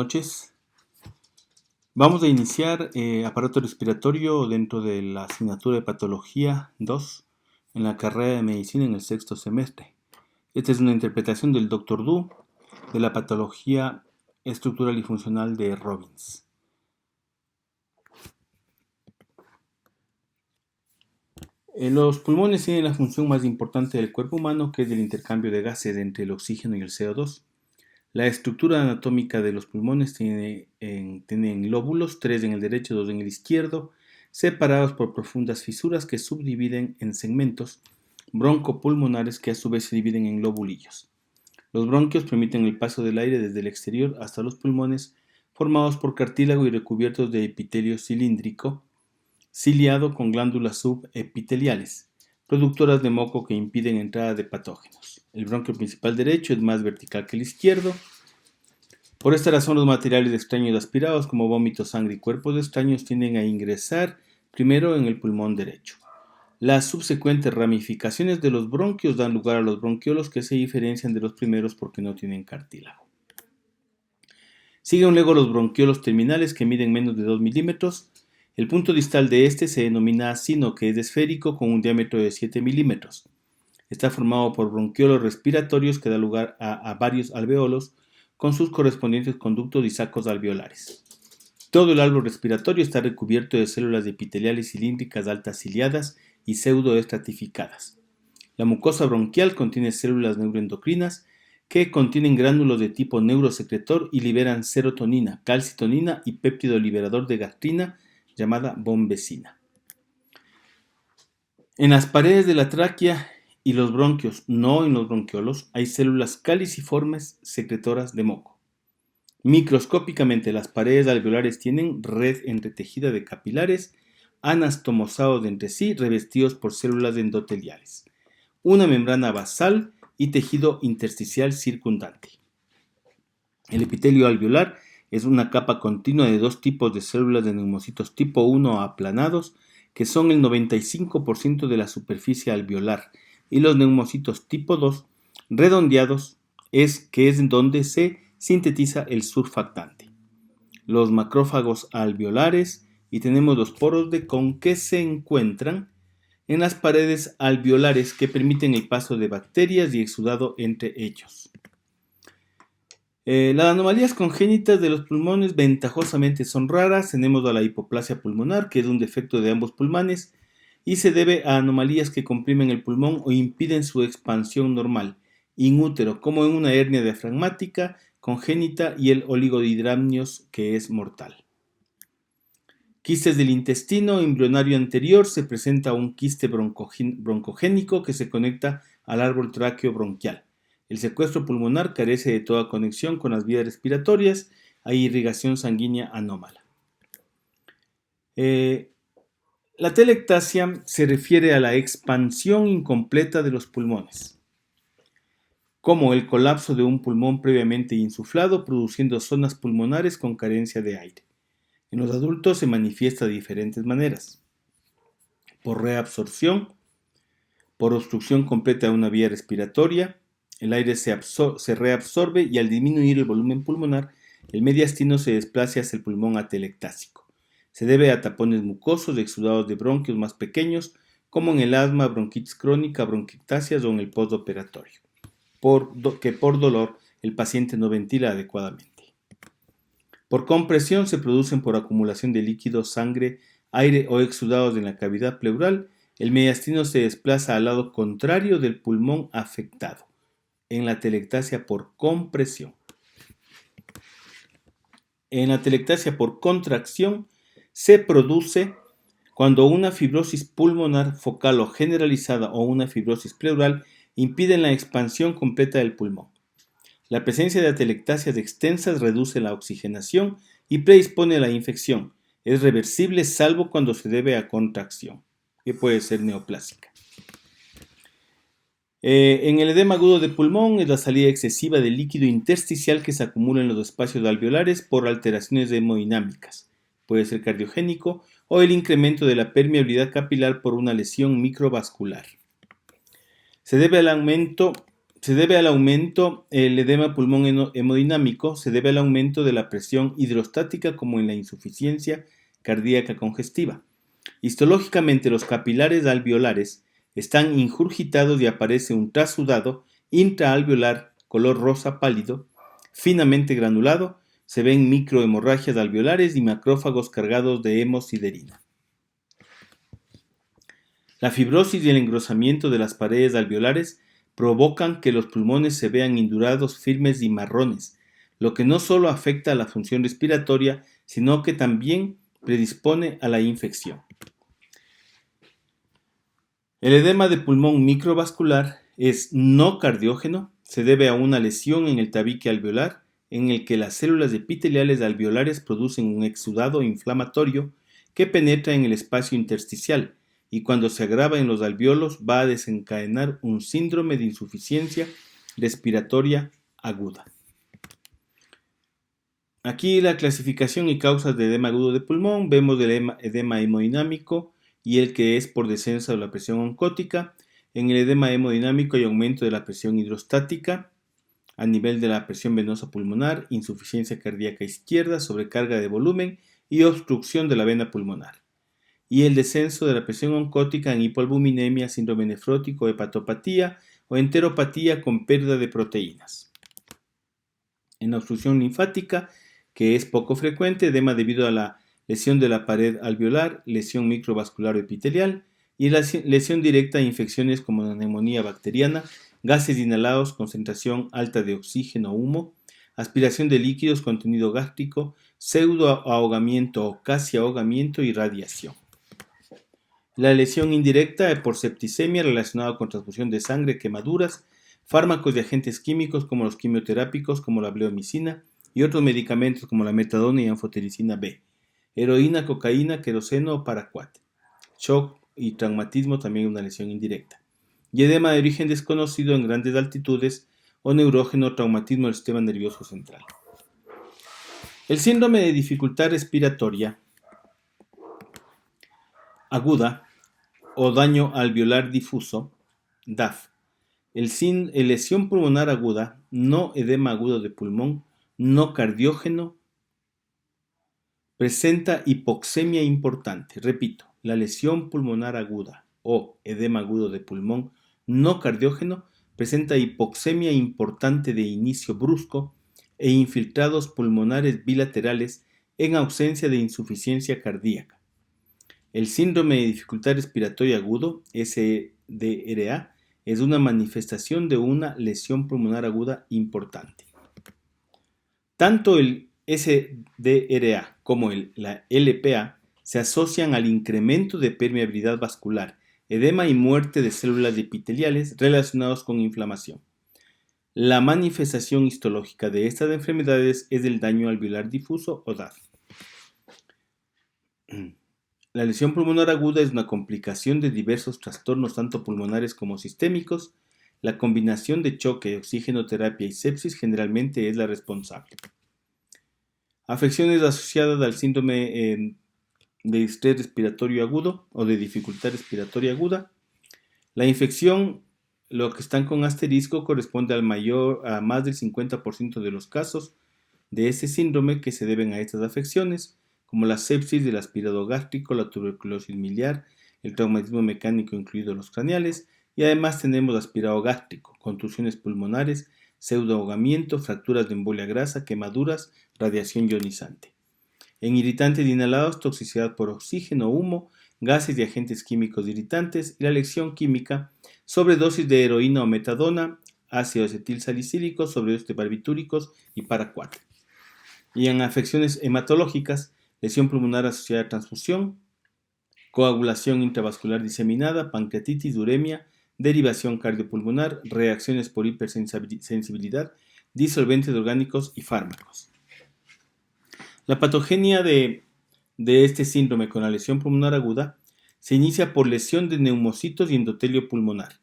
noches. Vamos a iniciar aparato respiratorio dentro de la asignatura de Patología 2 en la carrera de Medicina en el sexto semestre. Esta es una interpretación del Dr. Du de la patología estructural y funcional de Robbins. Los pulmones tienen la función más importante del cuerpo humano, que es el intercambio de gases entre el oxígeno y el CO2. La estructura anatómica de los pulmones tienen lóbulos, 3 en el derecho, 2 en el izquierdo, separados por profundas fisuras que subdividen en segmentos broncopulmonares que a su vez se dividen en lobulillos. Los bronquios permiten el paso del aire desde el exterior hasta los pulmones, formados por cartílago y recubiertos de epitelio cilíndrico, ciliado con glándulas subepiteliales, productoras de moco que impiden entrada de patógenos. El bronquio principal derecho es más vertical que el izquierdo. Por esta razón, los materiales extraños aspirados, como vómitos, sangre y cuerpos extraños, tienden a ingresar primero en el pulmón derecho. Las subsecuentes ramificaciones de los bronquios dan lugar a los bronquiolos, que se diferencian de los primeros porque no tienen cartílago. Siguen luego los bronquiolos terminales, que miden menos de 2 milímetros. El punto distal de este se denomina acino, que es esférico con un diámetro de 7 milímetros. Está formado por bronquiolos respiratorios que da lugar a varios alveolos con sus correspondientes conductos y sacos alveolares. Todo el árbol respiratorio está recubierto de células epiteliales cilíndricas altas ciliadas y pseudoestratificadas. La mucosa bronquial contiene células neuroendocrinas que contienen gránulos de tipo neurosecretor y liberan serotonina, calcitonina y péptido liberador de gastrina llamada bombecina. En las paredes de la tráquea y los bronquios, no en los bronquiolos, hay células caliciformes secretoras de moco. Microscópicamente, las paredes alveolares tienen red entretejida de capilares anastomosados entre sí, revestidos por células endoteliales, una membrana basal y tejido intersticial circundante. El epitelio alveolar es una capa continua de dos tipos de células de neumocitos tipo 1 aplanados, que son el 95% de la superficie alveolar, y los neumocitos tipo 2 redondeados, que es donde se sintetiza el surfactante. Los macrófagos alveolares, y tenemos los poros de Kohn, que se encuentran en las paredes alveolares, que permiten el paso de bacterias y exudado entre ellos. Las anomalías congénitas de los pulmones ventajosamente son raras. Tenemos a la hipoplasia pulmonar, que es un defecto de ambos pulmones y se debe a anomalías que comprimen el pulmón o impiden su expansión normal, in útero, como en una hernia diafragmática congénita y el oligodidramnios, que es mortal. Quistes del intestino embrionario anterior. Se presenta un quiste broncogénico que se conecta al árbol tráqueo bronquial. El secuestro pulmonar carece de toda conexión con las vías respiratorias. Hay irrigación sanguínea anómala. La telectasia se refiere a la expansión incompleta de los pulmones, como el colapso de un pulmón previamente insuflado, produciendo zonas pulmonares con carencia de aire. En los adultos se manifiesta de diferentes maneras: por reabsorción, por obstrucción completa de una vía respiratoria. El aire se reabsorbe y al disminuir el volumen pulmonar, el mediastino se desplaza hacia el pulmón atelectásico. Se debe a tapones mucosos, exudados de bronquios más pequeños, como en el asma, bronquitis crónica, bronquiectasias o en el postoperatorio, que por dolor el paciente no ventila adecuadamente. Por compresión se producen por acumulación de líquido, sangre, aire o exudados en la cavidad pleural. El mediastino se desplaza al lado contrario del pulmón afectado, en la telectasia por compresión. En la telectasia por contracción se produce cuando una fibrosis pulmonar focal o generalizada o una fibrosis pleural impiden la expansión completa del pulmón. La presencia de atelectasias extensas reduce la oxigenación y predispone a la infección. Es reversible salvo cuando se debe a contracción, que puede ser neoplásica. En el edema agudo de pulmón es la salida excesiva de líquido intersticial que se acumula en los espacios alveolares por alteraciones hemodinámicas. Puede ser cardiogénico o el incremento de la permeabilidad capilar por una lesión microvascular. Se El edema pulmón hemodinámico se debe al aumento de la presión hidrostática como en la insuficiencia cardíaca congestiva. Histológicamente los capilares alveolares están ingurgitados y aparece un trasudado intraalveolar color rosa pálido, finamente granulado. Se ven microhemorragias alveolares y macrófagos cargados de hemosiderina. La fibrosis y el engrosamiento de las paredes alveolares provocan que los pulmones se vean indurados, firmes y marrones, lo que no solo afecta a la función respiratoria, sino que también predispone a la infección. El edema de pulmón microvascular es no cardiógeno, se debe a una lesión en el tabique alveolar en el que las células epiteliales alveolares producen un exudado inflamatorio que penetra en el espacio intersticial y cuando se agrava en los alveolos va a desencadenar un síndrome de insuficiencia respiratoria aguda. Aquí la clasificación y causas de edema agudo de pulmón. Vemos el edema hemodinámico y el que es por descenso de la presión oncótica. En el edema hemodinámico hay aumento de la presión hidrostática a nivel de la presión venosa pulmonar, insuficiencia cardíaca izquierda, sobrecarga de volumen y obstrucción de la vena pulmonar. Y el descenso de la presión oncótica en hipoalbuminemia, síndrome nefrótico, hepatopatía o enteropatía con pérdida de proteínas. En la obstrucción linfática, que es poco frecuente, edema debido a la lesión de la pared alveolar, lesión microvascular o epitelial, y la lesión directa a infecciones como la neumonía bacteriana, gases inhalados, concentración alta de oxígeno o humo, aspiración de líquidos, contenido gástrico, pseudoahogamiento o casi ahogamiento y radiación. La lesión indirecta por septicemia relacionada con transfusión de sangre, quemaduras, fármacos y agentes químicos como los quimioterápicos como la bleomicina y otros medicamentos como la metadona y anfotericina B, heroína, cocaína, queroseno o paraquat. Shock y traumatismo también una lesión indirecta. Y edema de origen desconocido en grandes altitudes o neurógeno, traumatismo del sistema nervioso central. El síndrome de dificultad respiratoria aguda o daño alveolar difuso, DAF. El lesión pulmonar aguda, no edema agudo de pulmón, no cardiógeno, presenta hipoxemia importante. Repito, la lesión pulmonar aguda o edema agudo de pulmón no cardiógeno presenta hipoxemia importante de inicio brusco e infiltrados pulmonares bilaterales en ausencia de insuficiencia cardíaca. El síndrome de dificultad respiratoria agudo, SDRA, es una manifestación de una lesión pulmonar aguda importante. Tanto el SDRA como la LPA se asocian al incremento de permeabilidad vascular, edema y muerte de células epiteliales relacionados con inflamación. La manifestación histológica de estas enfermedades es el daño alveolar difuso o DAF. La lesión pulmonar aguda es una complicación de diversos trastornos tanto pulmonares como sistémicos. La combinación de choque, oxigenoterapia y sepsis generalmente es la responsable. Afecciones asociadas al síndrome de estrés respiratorio agudo o de dificultad respiratoria aguda. La infección, lo que están con asterisco, corresponde a más del 50% de los casos de este síndrome que se deben a estas afecciones, como la sepsis, el aspirado gástrico, la tuberculosis miliar, el traumatismo mecánico incluidos los craneales, y además tenemos aspirado gástrico, contusiones pulmonares, pseudoahogamiento, fracturas de embolia grasa, quemaduras, radiación ionizante. En irritantes inhalados, toxicidad por oxígeno, humo, gases y agentes químicos irritantes, y la lesión química, sobredosis de heroína o metadona, ácido acetil salicílico, sobredosis de barbitúricos y paraquat. Y en afecciones hematológicas, lesión pulmonar asociada a transfusión, coagulación intravascular diseminada, pancreatitis, uremia, derivación cardiopulmonar, reacciones por hipersensibilidad, disolventes orgánicos y fármacos. La patogenia de este síndrome con la lesión pulmonar aguda se inicia por lesión de neumocitos y endotelio pulmonar.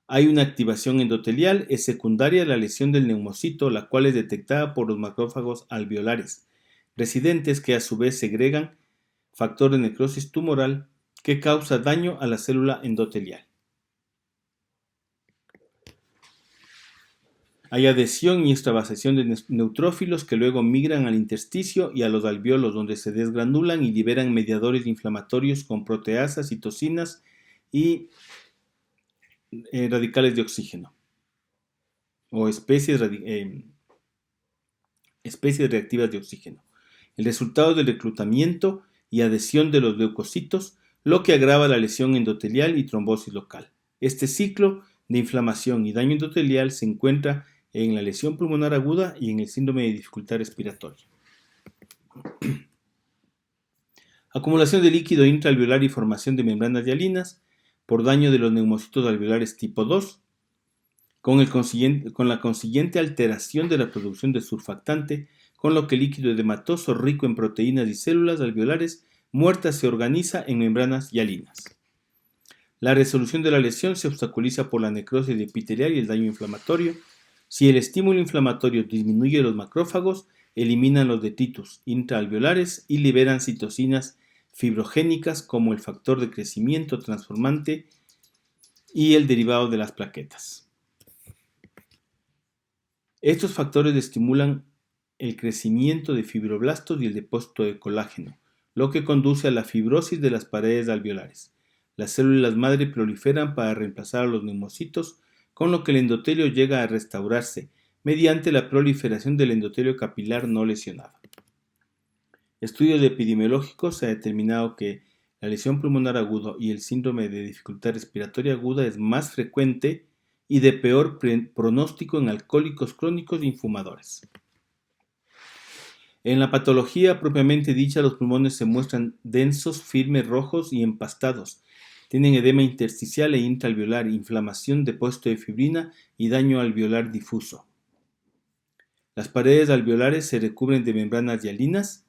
Hay una activación endotelial, es secundaria a la lesión del neumocito, la cual es detectada por los macrófagos alveolares residentes que a su vez segregan factor de necrosis tumoral que causa daño a la célula endotelial. Hay adhesión y extravasación de neutrófilos que luego migran al intersticio y a los alvéolos, donde se desgranulan y liberan mediadores inflamatorios con proteasas, citocinas y radicales de oxígeno o especies reactivas de oxígeno. El resultado del reclutamiento y adhesión de los leucocitos, lo que agrava la lesión endotelial y trombosis local. Este ciclo de inflamación y daño endotelial se encuentra en la lesión pulmonar aguda y en el síndrome de dificultad respiratoria. Acumulación de líquido intraalveolar y formación de membranas hialinas por daño de los neumocitos alveolares tipo 2, con la consiguiente alteración de la producción de surfactante, con lo que el líquido edematoso rico en proteínas y células alveolares muertas se organiza en membranas hialinas. La resolución de la lesión se obstaculiza por la necrosis epitelial y el daño inflamatorio. Si el estímulo inflamatorio disminuye los macrófagos, eliminan los detritus intraalveolares y liberan citocinas fibrogénicas como el factor de crecimiento transformante y el derivado de las plaquetas. Estos factores estimulan el crecimiento de fibroblastos y el depósito de colágeno, lo que conduce a la fibrosis de las paredes alveolares. Las células madre proliferan para reemplazar a los neumocitos, con lo que el endotelio llega a restaurarse mediante la proliferación del endotelio capilar no lesionado. Estudios epidemiológicos se ha determinado que la lesión pulmonar aguda y el síndrome de dificultad respiratoria aguda es más frecuente y de peor pronóstico en alcohólicos crónicos y fumadores. En la patología propiamente dicha, los pulmones se muestran densos, firmes, rojos y empastados. Tienen edema intersticial e intraalveolar, inflamación, depósito de fibrina y daño alveolar difuso. Las paredes alveolares se recubren de membranas hialinas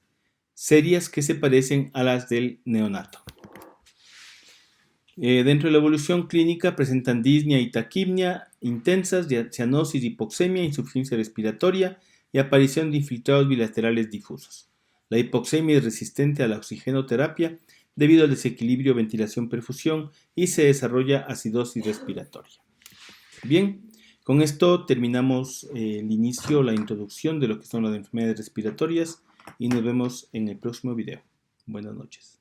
serias que se parecen a las del neonato. Dentro de la evolución clínica presentan disnea y taquipnia intensas, cianosis, hipoxemia, insuficiencia respiratoria y aparición de infiltrados bilaterales difusos. La hipoxemia es resistente a la oxigenoterapia debido al desequilibrio ventilación-perfusión y se desarrolla acidosis respiratoria. Bien, con esto terminamos la introducción de lo que son las enfermedades respiratorias y nos vemos en el próximo video. Buenas noches.